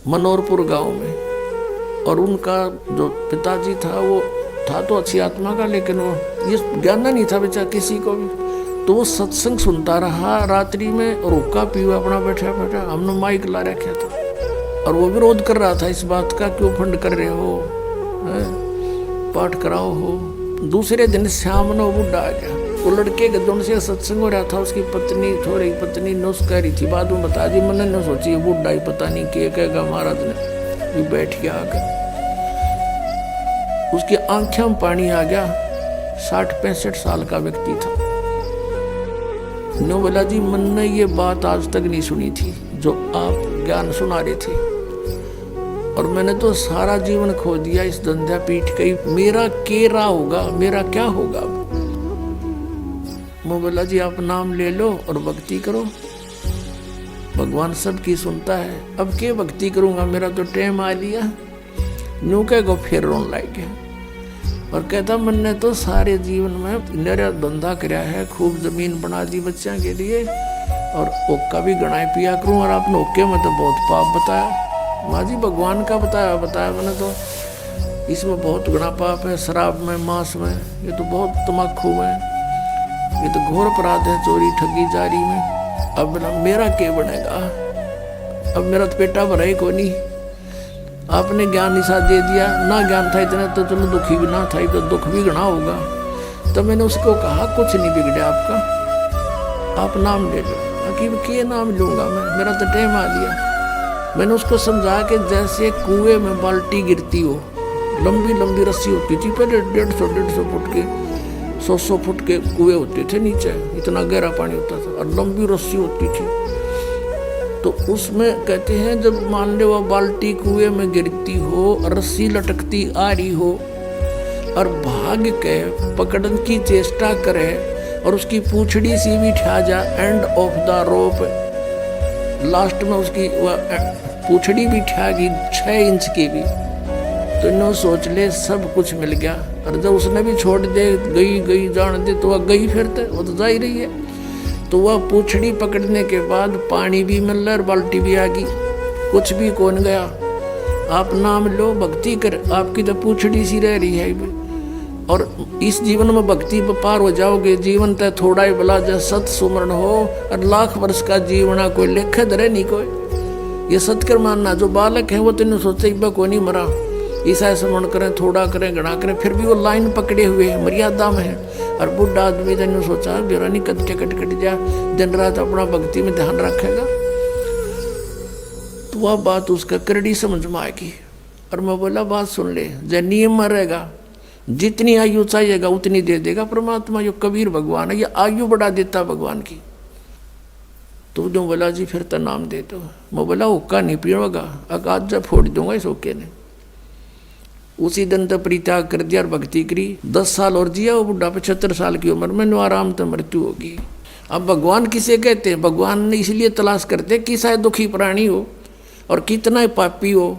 मनोहरपुर गांव में। और उनका जो पिताजी था वो था तो अच्छी आत्मा का, लेकिन वो ये ज्ञान नहीं था बेचारा किसी को भी। तो वो सत्संग सुनता रहा रात्रि में, और हुक्का पीवा अपना बैठा बैठा। हमने माइक ला रखा था और वो विरोध कर रहा था इस बात का, क्यों फंड कर रहे हो, पाठ कराओ हो। दूसरे दिन शाम ने वो बुढ़ा आ गया। वो लड़के के दोनों से सत्संग हो रहा था, उसकी पत्नी थोड़ी पत्नी नुस कह रही थी, बाद में बता दी। मैंने न सोची बुढ़ा ही पता नहीं क्या कहेगा महाराज ने। ये बैठ गया आकर, उसकी आंखों में पानी आ गया। 60-65 साल का व्यक्ति था। नो बोला जी मैंने ये बात आज तक नहीं सुनी थी जो आप ज्ञान सुना रहे थे, और मैंने तो सारा जीवन खो दिया इस धंधा पीठ कई, मेरा केरा होगा, मेरा क्या होगा। मैं बोला जी आप नाम ले लो और भक्ति करो, भगवान सबकी सुनता है। अब क्या भक्ति करूंगा, मेरा तो टाइम आ लिया। न्यू कह गो फिर रोन लाग गया और कहता मैंने तो सारे जीवन में मेरा धंधा कराया है, खूब जमीन बना दी बच्चों के लिए, और ओक्का भी गणाए पिया करूं, और आपने ओक्के में तो बहुत पाप बताया। माँ जी भगवान का बताया मैंने तो, इसमें बहुत गणा पाप है, शराब में, मांस में, ये तो बहुत तम्बाकू में, ये तो घोर अपराध है, चोरी ठगी जारी में। अब मेरा क्या बनेगा, अब मेरा तो पेटा भरा ही को नहीं। आपने ज्ञान निशा दे दिया, ना ज्ञान था इतना तो चलो दुखी भी ना था, तो दुख भी गणा होगा। तो मैंने उसको कहा कुछ नहीं बिगड़े आपका, आप नाम ले लो। कि क्या नाम लूंगा मैं, मेरा तो टाइम आ लिया। मैंने उसको समझा कि जैसे कुएं में बाल्टी गिरती हो, लंबी लंबी रस्सी होती थी पहले, 150 फुट के, 100 फुट के कुएं होते थे नीचे, इतना गहरा पानी होता था, और लंबी रस्सी होती थी। तो उसमें कहते हैं जब मान लो वह बाल्टी कुएं में गिरती हो, रस्सी लटकती आ रही हो, और भाग के पकड़ने की चेष्टा करे, और उसकी पूंछड़ी सी भी ठा जा end of the rope, last में उसकी वह पूंछड़ी भी ठा गई 6 इंच की भी, तो इन्हों सोच ले सब कुछ मिल गया। और जब उसने भी छोड़ दे, गई जान दे, तो वह गई फिर वो तो जा ही रही है। तो वह पूंछड़ी पकड़ने के बाद पानी भी मिल रहा और बाल्टी भी आ गई, कुछ भी कौन गया। आप नाम लो, भक्ति कर, आपकी तो पूंछड़ी सी रह रही है। और इस जीवन में भक्ति पर पार हो जाओगे। जीवन तय थोड़ा ही भला, जब सत सुमरण हो, और लाख वर्ष का जीवना कोई लेख धरे नहीं कोई। ये सत्कर मानना, जो बालक है वो तो सोचे को नहीं मरा, ईसा स्मरण करें, थोड़ा करें, घना करें, फिर भी वो लाइन पकड़े हुए हैं, मर्यादा में है। और बुढ़ा आदमी ने सोचा बेरा नहीं कट जा, दिन रात अपना भक्ति में ध्यान रखेगा, तो वह बात उसका करड़ी समझ में आएगी। और मैं बोला बात सुन ले, जब नियम में रहेगा, जितनी आयु चाहिएगा उतनी दे देगा परमात्मा। यो कबीर भगवान है, ये आयु बढ़ा देता भगवान की। तो जो बोला जी फिर तो नाम दे दो। मैं बोला हुक्का नहीं पीऊंगा, आज जब फोड़ दूंगा इस हुक्के ने। उसी दिन तो परित्याग कर दिया और भक्ति करी। 10 साल और जिया वो बुढ़ा, 75 साल की उम्र में आराम तो मृत्यु होगी। अब भगवान किसे कहते हैं? भगवान ने इसलिए तलाश करते कि शायद दुखी प्राणी हो और कितना पापी हो।